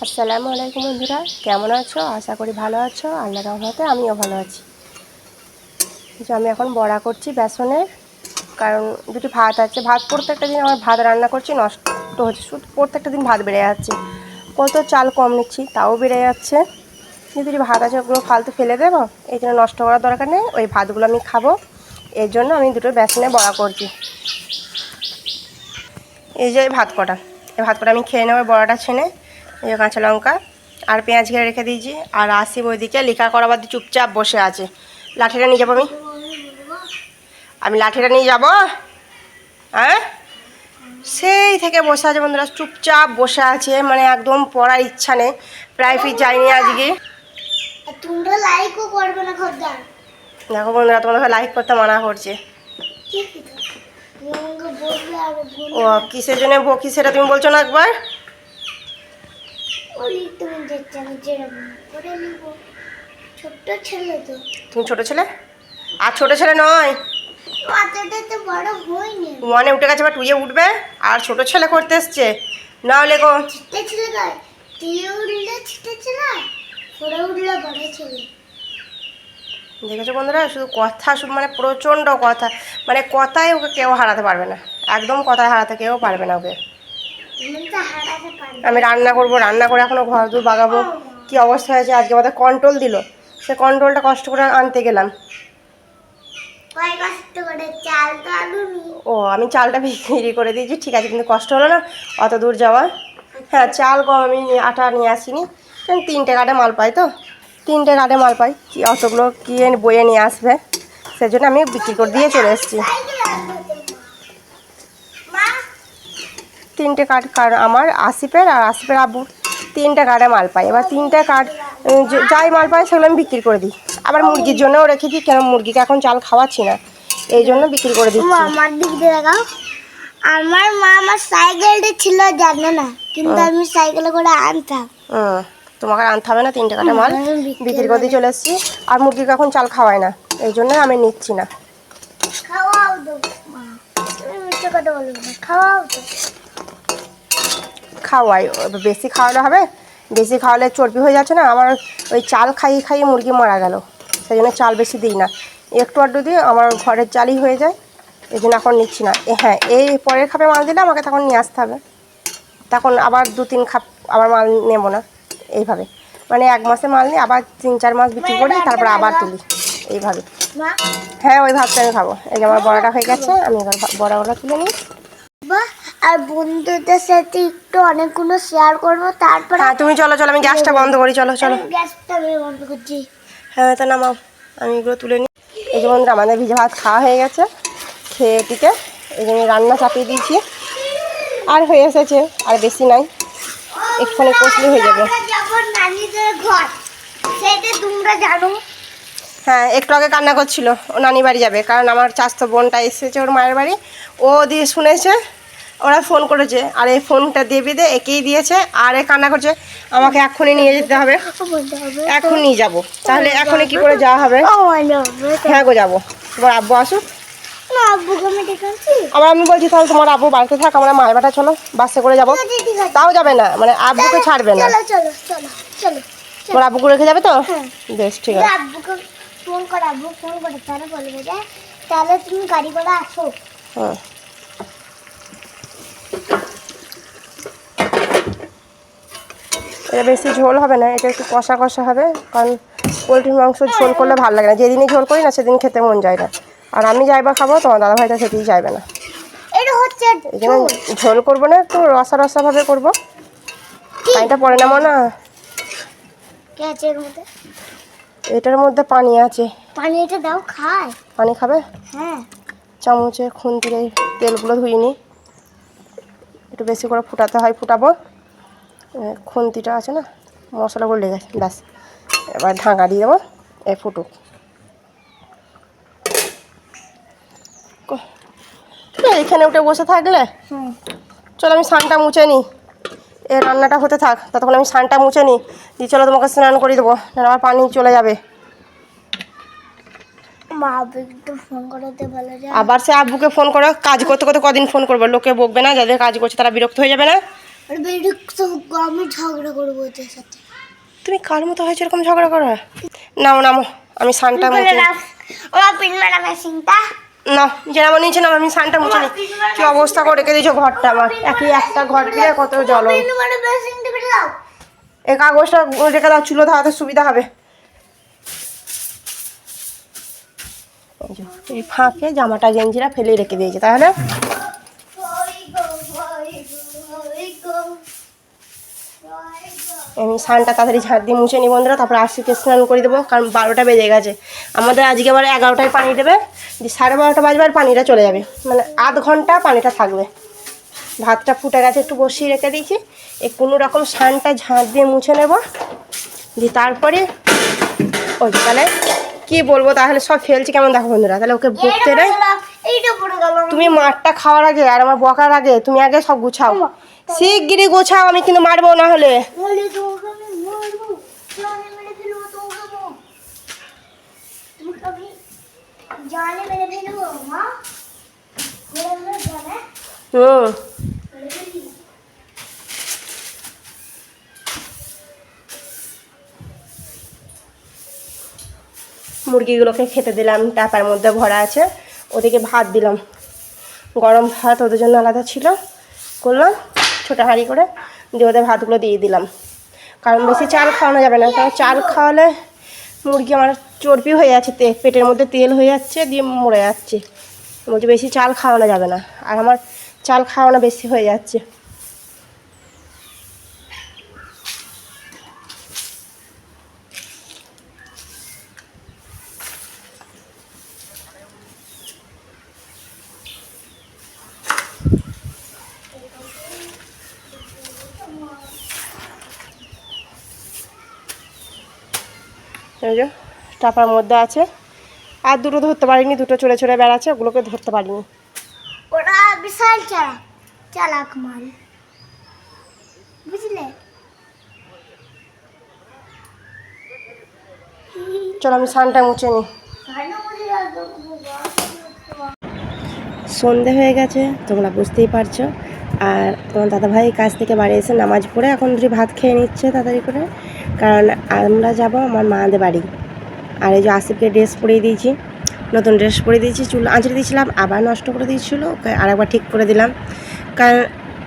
আসসালামু আলাইকুম বন্ধুরা, কেমন আছো? আশা করি ভালো আছো। আল্লাহর রহমতে আমিও ভালো আছি। আমি এখন বড়া করছি বেসনের, কারণ দুটি ভাত আছে। ভাত প্রত্যেকটা দিন আমার ভাত রান্না করছি নষ্ট হচ্ছে, শুধু প্রত্যেকটা দিন ভাত বেড়ে যাচ্ছে। কত চাল কম নিচ্ছি তাও বেড়ে যাচ্ছে। দুটি ভাত আছে, ওগুলো ফালতু ফেলে দেবো, এই জন্য নষ্ট করার দরকার নেই। ওই ভাতগুলো আমি খাবো, এর জন্য আমি দুটো বেসনে বড়া করছি। এই যে ভাত কটা, এই ভাত কটা আমি খেয়ে নেবো বড়াটা ছেনে। এই যে কাঁচা লঙ্কা আর পেঁয়াজ ঘিরে রেখে দিয়েছি। আর আসিফ ওইদিকে লেখা করাবার দিয়ে চুপচাপ বসে আছে। লাঠিটা নিয়ে যাবো আমি লাঠিটা নিয়ে যাবো। হ্যাঁ, সেই থেকে বসে আছে বন্ধুরা, চুপচাপ বসে আছে, মানে একদম পড়ার ইচ্ছা নেই। প্রাইভেট যাইনি আজকে। তোমরা লাইকও করবে না খদ্দার। দেখো বন্ধুরা, তোমাদের লাইক করতে মানা করছে। ও কিসের জন্য বকি সেটা তুমি বলছো না একবার? ছোট্ট ছেলে তো তুমি ছোট ছেলে? আর ছোট ছেলে নয়, বড় হয়নি। ওয়ানে উঠে গেছে বা টুয়ে উঠবে, আর ছোট ছেলে করতে এসছে। না হলে গো ছোট্ট ছেলে নয়, তুই উঠলে ছোট ছেলে, বড় উঠলে বড় ছেলে। দেখেছো বন্ধুরা, শুধু কথা, শুধু মানে প্রচণ্ড কথা, মানে কথায় ওকে কেউ হারাতে পারবে না। একদম কথায় হারাতে কেউ পারবে না ওকে। আমি রান্না করবো, রান্না করে এখনও ঘর দূর বাগাবো। কী অবস্থা হয়েছে আজকে, আমাদের কন্ট্রোল দিল, সে কন্ট্রোলটা কষ্ট করে আনতে গেলাম। ও আমি চালটা বিক্রি করে দিয়েছি, ঠিক আছে, কিন্তু কষ্ট হলো না অত দূর যাওয়া। হ্যাঁ, চাল কম, আমি আটা নিয়ে আসিনি, কারণ 3টে গাড়ে মাল পাই তো, 3টে গাড়ে মাল পাই, কি অতগুলো কি বয়ে নিয়ে আসবে, সেজন্য আমি বিক্রি করে দিয়ে চলে এসেছি। 3টে কার্ড আমার আসিফের আর আসিফের আব্বুর 3টে গাড়ে মাল পাই। এবার 3টে কার্ড যাই মাল পাই সেগুলো আমি বিক্রি করে দিই। আবার মুরগির জন্যও রেখে দিই, কেন মুরগিকে এখন চাল খাওয়াচ্ছি না, এই জন্য বিক্রি করে দিচ্ছি। আমার দিক দিয়ে দেখাও। আমার মা আমার সাইকেলটা ছিল জানো না, কিন্তু আমি সাইকেলে করে আনতাম। তোমাকে আনতে হবে না, 3টে কার্ডে মাল বিক্রি করে দিয়ে চলে এসেছি। আর মুরগিকে এখন চাল খাওয়াই না, এই জন্য আমি নিচ্ছি না। খাওয়াও তো মা, তুমি মিথ্যে কথা বলবে না, খাওয়াও তো। খাওয়াই, বেশি খাওয়ালে হবে? বেশি খাওয়ালে চর্বি হয়ে যাচ্ছে না আমার। ওই চাল খাইয়ে খাইয়ে মুরগি মারা গেল, সেই জন্য চাল বেশি দিই না, একটু আধটু দিয়ে আমার ঘরের চালই হয়ে যায়, এই জন্য এখন নিচ্ছি না। হ্যাঁ, এই পরের খাপে মাল দিলে আমাকে তখন নিয়ে আসতে হবে, তখন আবার 2-3 খাপ আবার মাল নেবো না। এইভাবে মানে 1 মাসে মাল নিয়ে আবার 3-4 মাস বিক্রি করি, তারপর আবার তুলি, এইভাবে। হ্যাঁ, ওই ভাতটা আমি খাবো। এই যে আমার বড়াটা হয়ে গেছে, আমি এবার বড়াগুলো তুলে নিই। আর বন্ধুদের সাথে একটু অনেকগুলো শেয়ার করবো, তারপর হ্যাঁ তুমি চলো চলো, আমি গ্যাসটা বন্ধ করি, চলো চলো। গ্যাসটা আমি বন্ধ করছি। হ্যাঁ তা নামাও, আমি এগুলো তুলে নিই। এই যে বন্ধুরা, আমাদের ভিজে ভাত খাওয়া হয়ে গেছে, খেয়ে টিকে এই জন্য রান্না চাপিয়ে দিয়েছি, আর হয়ে এসেছে, আর বেশি নাই, একটুখানি কষলে হয়ে যাবে। নানিদের ঘর, সেটা তোমরা জানো। হ্যাঁ, একটু আগে কান্না করছিল, ও নানি বাড়ি যাবে, কারণ আমার চাচাতো বোনটা এসেছে ওর মায়ের বাড়ি, ও দিয়ে শুনেছে, ওরা ফোন করেছে, আর এই ফোনটা দেবে দে একেই দিয়েছে, আর এ কান্না করছে আমাকে এখনই নিয়ে যেতে হবে, এখনই যাব। তাহলে এখনই কি করে যাওয়া হবে? হ্যাঁ গো, যাবো, তোমার আব্বু আসুক। আবার আমি বলছি তাহলে তোমার আব্বু বাড়িতে থাক, আমরা মায়ের বাটা চলো, বাসে করে যাবো। তাও যাবে না, মানে আব্বুকে ছাড়বে না। তোমার আব্বুকে রেখে যাবে তো? বেশ, ঠিক আছে। আব্বুকে ফোন করে, আব্বু ফোন করে তাহলে বলবে যে তাহলে তুমি গাড়ি করে আসো। হ্যাঁ, এটা বেশি ঝোল হবে না, এটা একটু কষা কষা হবে, কারণ পোলট্রির মাংস ঝোল করলে ভালো লাগে না। যেদিনই ঝোল করি না সেদিন খেতে মন যায় না, আর আমি যাইবা খাবো, তোমার দাদাভাইটা খেতেই চাইবে না। এটা হচ্ছে এই জন্য ঝোল করবো না, একটু রসা রসাভাবে করবো। পানিটা পড়ে নামো না, এটার মধ্যে পানি আছে। পানি এটা দাও, খায়। পানি খাবে? হ্যাঁ, চামচে খুন্তির এই তেলগুলো ধুয়ে নিই, একটু বেশি করে ফুটাতে হয়, ফুটাবো। খুন্তিটা আছে না, মশলাগুলো লেগে গেছে, ব্যাস। এবার ঢাকা দিয়ে দেবো, এ ফুটুক। এখানে উঠে বসে থাকলে চলো আমি স্নানটা মুছে নিই, এ রান্নাটা হতে থাক, ততক্ষণ আমি স্নানটা মুছে নিই, দিয়ে চলো তোমাকে স্নান করে দেবো, না আবার পানি চলে যাবে। আবার সে আব্বুকে ফোন করো, কাজ করতে করতে কদিন ফোন করবো, লোকে বকবে না, যাদের কাজ করছে তারা বিরক্ত হয়ে যাবে না। আর বেরিয়ে তো আমি ঝগড়া করবো ওদের সাথে। তুমি কার মতো হয়েছে এরকম ঝগড়া করো? নামো নামো, আমি সানটা মুছে আমার পিন মারা মেশিনটা না, যেমন নিচে নাম, আমি সানটা মুছে নি। কি অবস্থা করে রেখে দিয়েছো ঘরটা আমার, একই একটা ঘর দিয়ে কত জল। পিন মারা মেশিনটা কেটে দাও। এই কাগজটা রেখে দাও, চুলো ধরাতে সুবিধা হবে। এই ফাঁকে জামাটা গেঞ্জিরা ফেলে রেখে দিয়েছে, তাহলে আমি স্নানটা তাড়াতাড়ি ঝাড় দিয়ে মুছে নিই বন্ধুরা, তারপরে আশিকে স্নান করে দেবো, কারণ 12টা বেজে গেছে। আমাদের আজকে আবার 11টায় পানি দেবে, দিয়ে 12:30 বাজবে আর পানিটা চলে যাবে, মানে আধ ঘন্টা পানিটা থাকবে। ভাতটা ফুটে গেছে, একটু বসিয়ে রেখে দিয়েছি। এই কোনো রকম স্নানটা ঝাড় দিয়ে মুছে নেব, দিয়ে তারপরে ওই তাহলে কি বলবো, তাহলে সব ফেলছে কেমন দেখো বন্ধুরা। তাহলে ওকে বকতে নেই, এইটা পড়ে গেল। তুমি মাঠটা খাওয়ার আগে আর আমার বকার আগে তুমি আগে সব গুছাও, শিগগিরই গোছাও, আমি কিন্তু মারবো না হলে। বলে তোমাকে আমি মারবো, জানে মেরে ফেলবো তোমাকে। তুমি কবি জানে মেরে ফেলবো মা, মেরে জানে মেরে ফেলি। মুরগিগুলোকে খেতে দিলাম, টাপার মধ্যে ভরা আছে। ওদিকে ভাত দিলাম, গরম ভাত ওদের জন্য আলাদা ছিল, করলাম ছোটো হাঁড়ি করে, দিয়ে ওদের ভাতগুলো দিয়ে দিলাম। কারণ বেশি চাল খাওয়ানো যাবে না, কারণ চাল খাওয়ালে মুরগি আমার চর্বি হয়ে যাচ্ছে, পেটের মধ্যে তেল হয়ে যাচ্ছে, দিয়ে মরে যাচ্ছে। বলছি বেশি চাল খাওয়ানো যাবে না, আর আমার চাল খাওয়ানো বেশি হয়ে যাচ্ছে। এই যে টাপার মধ্যে আছে, আর দুটো ধরতে পারিনি, দুটো চড়ে চড়ে বেড়াচ্ছে, ওগুলোকে ধরতে পারিনি। ওরা বিশাল চালাক মাল, বুঝলে? চলো আমি স্নানটা মুছে নিই। সন্ধে হয়ে গেছে, তোমরা বুঝতেই পারছো। আর তোমার দাদাভাই কাজ থেকে বাড়ি এসে নামাজ পড়ে এখন ধরে ভাত খেয়ে নিচ্ছে তাড়াতাড়ি করে, কারণ আমরা যাব আমার মাদের বাড়ি। আর এই যে আসিফকে ড্রেস পরিয়ে দিয়েছি, নতুন ড্রেস পরিয়ে দিয়েছি, চুল আঁচড়ে দিয়েছিলাম, আবার নষ্ট করে দিয়েছিলো, ওকে আরেকবার ঠিক করে দিলাম। কারণ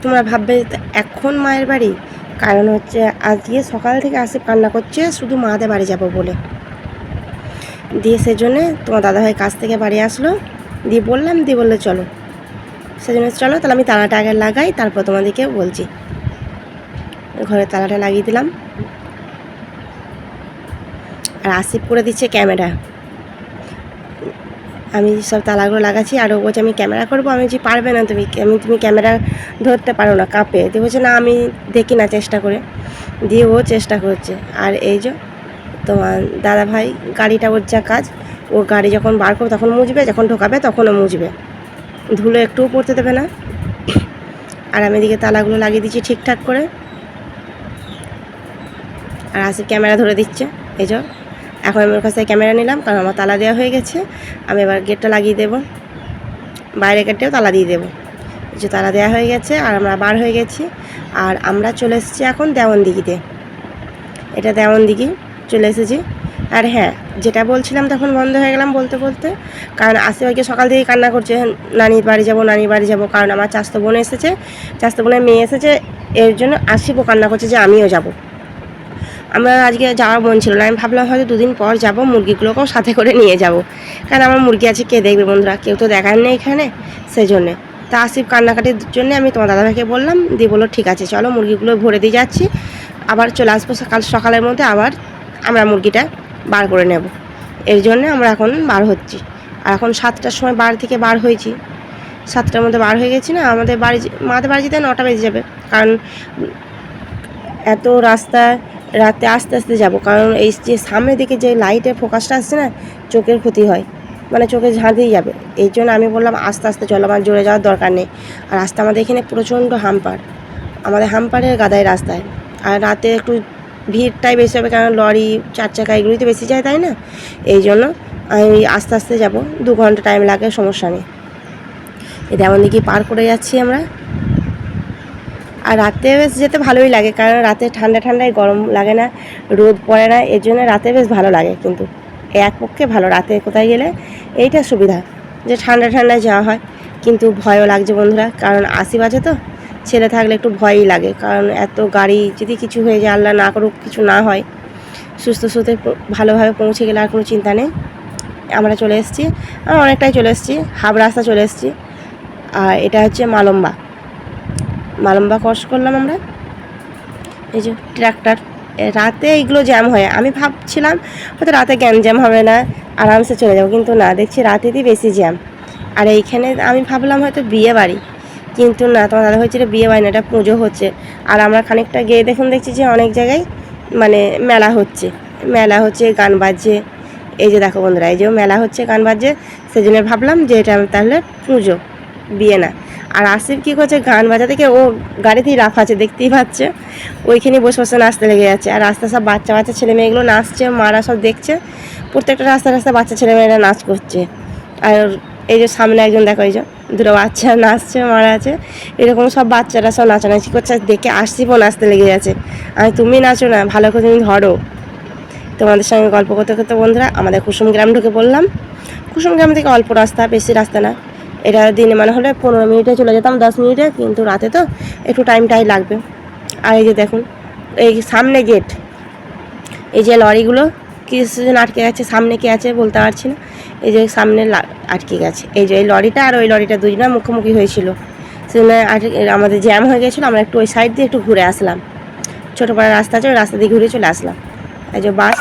তোমরা ভাববে এখন মায়ের বাড়ি, কারণ হচ্ছে আজকে সকাল থেকে আসিফ কান্না করছে শুধু মাদের বাড়ি যাব বলে, দিয়ে সেজন্যে তোমার দাদাভাই কাজ থেকে বাড়ি আসলো, দিয়ে বললাম, দিয়ে বললে চলো, সেজন্য চলো তাহলে আমি তালাটা আগে লাগাই, তারপর তোমাদেরকে বলছি। ঘরে তালাটা লাগিয়ে দিলাম, আর আসিফ করে দিচ্ছে ক্যামেরা। আমি সব তালাগুলো লাগাচ্ছি, আর ও বলছে আমি ক্যামেরা করবো। আমি বলছি পারবে না তুমি ক্যামেরা ধরতে পারো না, কাঁপে। দিয়ে বলছে না আমি দেখি না চেষ্টা করে, দিয়ে ও চেষ্টা করছে। আর এই যে তোমার দাদাভাই গাড়িটা ওর যা কাজ, ও গাড়ি যখন বার করবে তখন মুছবে, যখন ঢোকাবে তখনও মুছবে, ধুলো একটুও পড়তে দেবে না। আর আমি এদিকে তালাগুলো লাগিয়ে দিচ্ছি ঠিকঠাক করে, আর আসিফ ক্যামেরা ধরে দিচ্ছে। এই যে এখন আমি ওর কাছ থেকে ক্যামেরা নিলাম, কারণ আমার তালা দেওয়া হয়ে গেছে। আমি এবার গেটটা লাগিয়ে দেবো, বাইরে গেটটাও তালা দিয়ে দেবো। যে তালা দেওয়া হয়ে গেছে, আর আমরা বার হয়ে গেছি। আর আমরা চলে এসেছি এখন দেওয়ানদিঘিতে, এটা দেওয়ানদিঘি চলে এসেছি। আর হ্যাঁ, যেটা বলছিলাম তখন বন্ধ হয়ে গেলাম বলতে বলতে, কারণ আসিফকে সকাল থেকেই কান্না করছে নানির বাড়ি যাব, নানির বাড়ি যাব, কারণ আমার চাস্তো বোন এসেছে, চাস্তো বোনের মেয়ে এসেছে, এর জন্য আসিফও কান্না করছে যে আমিও যাব। আমরা আজকে যাওয়ার মন ছিল না, আমি ভাবলাম হয়তো দুদিন পর যাব, মুরগিগুলোকেও সাথে করে নিয়ে যাব, কারণ আমার মুরগি আছে কে দেখবে বন্ধুরা, কেউ তো দেখার নেই এখানে, সেই জন্যে। তা আসিফ কান্নাকাটির জন্য আমি তোমার দাদাভাইকে বললাম, দিয়ে বললো ঠিক আছে চলো, মুরগিগুলো ভরে দিয়ে যাচ্ছি, আবার চলে আসবো কাল সকালের মধ্যে, আবার আমরা মুরগিটা বার করে নেব। এর জন্য আমরা এখন বার হচ্ছি। আর এখন 7টার সময় বাড়ি থেকে বার হয়েছি, 7টার মধ্যে বার হয়ে গেছি না, আমাদের বাড়ি মাদের বাড়ি যেতে 9টা বেজে যাবে, কারণ এত রাস্তা রাতে আস্তে আস্তে যাব, কারণ এই যে সামনের দিকে যে লাইটের ফোকাসটা আসছে না, চোখের ক্ষতি হয়, মানে চোখে ঝাঁঝিয়ে যাবে। এই জন্য আমি বললাম আস্তে আস্তে চলো, আমার জোরে যাওয়ার দরকার নেই। আর রাস্তা আমাদের এখানে প্রচণ্ড হাম্পার, আমাদের হাম্পারের গাদায় রাস্তায়, আর রাতে একটু ভিড়টাই বেশি হবে, কারণ লরি 4 চাকা এগুলোই তো বেশি যায়, তাই না? এই জন্য আমি আস্তে আস্তে যাব, 2 ঘন্টা টাইম লাগে, সমস্যা নেই। এই দেওয়ানদিঘি পার করে যাচ্ছি আমরা। আর রাতে বেশ যেতে ভালোই লাগে, কারণ রাতে ঠান্ডা ঠান্ডায় গরম লাগে না, রোদ পড়ে না, এর জন্য রাতে বেশ ভালো লাগে। কিন্তু এক পক্ষে ভালো, রাতে কোথায় গেলে এইটা সুবিধা যে ঠান্ডা ঠান্ডায় যাওয়া হয়। কিন্তু ভয়ও লাগছে বন্ধুরা, কারণ 80 বাজে তো, ছেলে থাকলে একটু ভয়ই লাগে, কারণ এত গাড়ি যদি কিছু হয়ে যায়, আল্লাহ না করুক কিছু না হয়, সুস্থ ভালোভাবে পৌঁছে গেলে আর কোনো চিন্তা নেই। আমরা চলে এসেছি, আমরা অনেকটাই চলে এসেছি, হাফ রাস্তা চলে এসেছি। আর এটা হচ্ছে মালম্বা ক্রস করলাম আমরা। এই যে ট্রাক্টর, রাতে এইগুলো জ্যাম হয়, আমি ভাবছিলাম হয়তো রাতে জ্যাম হবে না, আরামসে চলে যাবো, কিন্তু না, দেখছি রাতেতেই বেশি জ্যাম। আর এইখানে আমি ভাবলাম হয়তো বিয়ে বাড়ি, কিন্তু না, তোমার দাদা হয়েছিল বিয়ে বাড়ি না, এটা পুজো হচ্ছে। আর আমরা খানিকটা গিয়ে দেখছি যে অনেক জায়গায় মানে মেলা হচ্ছে, গান বাজছে। এই যে দেখো বন্ধুরা, এই যে মেলা হচ্ছে, গান বাজছে, সেই জন্য ভাবলাম যে এটা তাহলে পুজো, বিয়ে না। আর আসিফ কী করছে, গান বাজা থেকে ও গাড়িতেই লাফাচ্ছে, দেখতেই পাচ্ছে, ওইখানে বসে বসে নাচতে লেগে যাচ্ছে। আর রাস্তা সব বাচ্চা ছেলে মেয়েগুলো নাচছে, মারা সব দেখছে, প্রত্যেকটা রাস্তা বাচ্চা ছেলে মেয়েরা নাচ করছে। আর এই যে সামনে একজন দেখো, এই যে দুটো বাচ্চা নাচছে, মারা আছে, এরকম সব বাচ্চারা সব নাচানাচি করছে, দেখে আসিফও নাচতে লেগে যাচ্ছে। আমি তুমি নাচো না, ভালো করে তুমি ধরো। তোমাদের সঙ্গে গল্প করতে করতে বন্ধুরা আমাদের কুসুম গ্রাম ঢুকে পড়লাম। কুসুম গ্রাম থেকে অল্প রাস্তা, বেশি রাস্তা না, এটা দিনে মানে হলে 15 মিনিটে চলে যেতাম, 10 মিনিটে, কিন্তু রাতে তো একটু টাইমটাই লাগবে। আর এই যে দেখুন, এই সামনে গেট, এই যে লরিগুলো কিছু জন আটকে গেছে, সামনে কে আছে বলতে পারছি না, এই যে সামনে আটকে গেছে, এই যে এই লরিটা আর ওই লরিটা দুজনা মুখোমুখি হয়েছিল, সেজন্য আমাদের জ্যাম হয়ে গেছিলো। আমরা একটু ওই সাইড দিয়ে একটু ঘুরে আসলাম, ছোটো পাড়া রাস্তা আছে, ওই রাস্তা দিয়ে ঘুরে চলে আসলাম। এই যে বাস,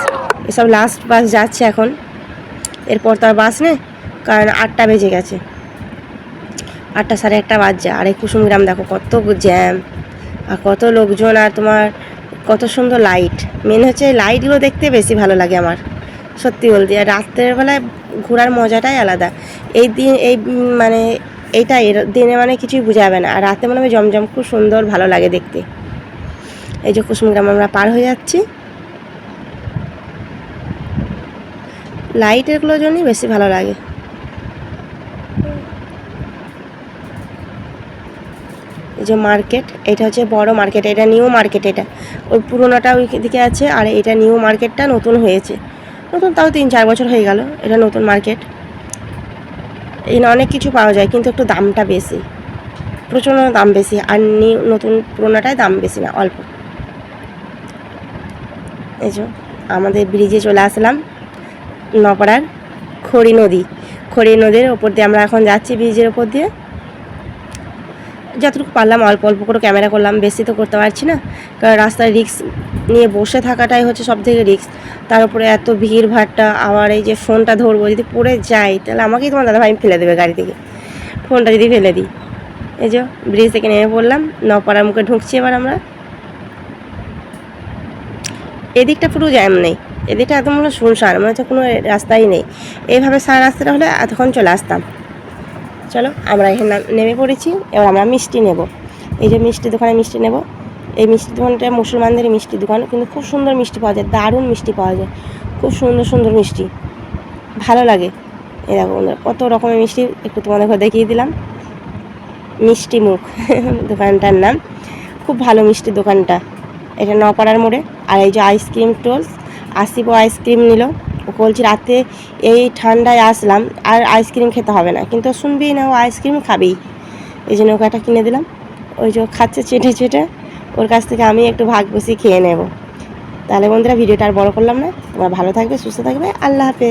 এসব লাস্ট বাস যাচ্ছে এখন, এরপর তো আর বাস নেই, কারণ 8টা বেজে গেছে, 8টা সাড়ে 8টা বাজছে। আর এই কুসুম গ্রাম দেখো কত জ্যাম আর কত লোকজন, আর তোমার কত সুন্দর লাইট। মেন হচ্ছে এই লাইটগুলো দেখতে বেশি ভালো লাগে আমার, সত্যি বলতে। আর রাত্রের বেলায় ঘোরার মজাটাই আলাদা। এই মানে এইটা দিনে মানে কিছুই বোঝা যাবে না, আর রাতে মনে হবে জমজম, খুব সুন্দর ভালো লাগে দেখতে। এই যে কুসুম গ্রাম আমরা পার হয়ে যাচ্ছি, লাইটেরগুলোর জন্যই বেশি ভালো লাগে। এই যে মার্কেট, এটা হচ্ছে বড় মার্কেট, এটা নিউ মার্কেট, এটা ওই পুরোনোটা ওই দিকে আছে, আর এটা নিউ মার্কেটটা নতুন হয়েছে, নতুন তাও 3-4 বছর হয়ে গেল, এটা নতুন মার্কেট। এখানে অনেক কিছু পাওয়া যায়, কিন্তু একটু দামটা বেশি, প্রচণ্ড দাম বেশি। আর নতুন পুরোনোটায় দাম বেশি না, অল্প। এই যে আমাদের ব্রিজে চলে আসলাম, নপাড়ার খড়ি নদীর ওপর দিয়ে আমরা এখন যাচ্ছি, ব্রিজের ওপর দিয়ে। যতটুকু পারলাম অল্প অল্প করে ক্যামেরা করলাম, বেশি তো করতে পারছি না, কারণ রাস্তায় রিস্ক নিয়ে বসে থাকাটাই হচ্ছে সব থেকে রিস্ক। তার উপরে এত ভিড় ভাড়টা, আবার এই যে ফোনটা ধরবো, যদি পড়ে যাই তাহলে আমাকেই তোমার দাদাভাই ফেলে দেবে গাড়ি থেকে, ফোনটা যদি ফেলে দিই। এই যে ব্রিজ থেকে নেমে পড়লাম, নপাড়ার মুখে ঢুকছি এবার আমরা। এদিকটা পুরো জ্যাম নেই, এদিকটা একদম হলো শুনশান, মনে হচ্ছে কোনো রাস্তাই নেই। এইভাবে সারা রাস্তাটা হলে এতক্ষণ চলে আসতাম। চলো আমরা এখানে নেমে পড়েছি, এবার আমরা মিষ্টি নেব। এই যে মিষ্টি দোকানে মিষ্টি নেব, এই মিষ্টি দোকানটা মুসলমানদের মিষ্টি দোকান, কিন্তু খুব সুন্দর মিষ্টি পাওয়া যায়, দারুণ মিষ্টি পাওয়া যায়, খুব সুন্দর সুন্দর মিষ্টি, ভালো লাগে। এই দেখো কত রকমের মিষ্টি, একটু তোমাদের ঘরে দেখিয়ে দিলাম। মিষ্টি মুখ দোকানটার নাম, খুব ভালো মিষ্টি দোকানটা, এটা নপাড়ার মোড়ে। আর এই যে আইসক্রিম টোলস, আসিফও আইসক্রিম নিল, ওকে বলছি রাতে এই ঠান্ডায় আসলাম আর আইসক্রিম খেতে হবে না, কিন্তু শুনবেই না, ও আইসক্রিম খাবেই, এই জন্য ওকে একটা কিনে দিলাম। ওই যে খাচ্ছে চেটে, ওর কাছ থেকে আমি একটু ভাগ বসি খেয়ে নেব। তাহলে বন্ধুরা ভিডিওটা আর বড় করলাম না, তোমরা ভালো থাকবে, সুস্থ থাকবে, আল্লাহ হাফেজ।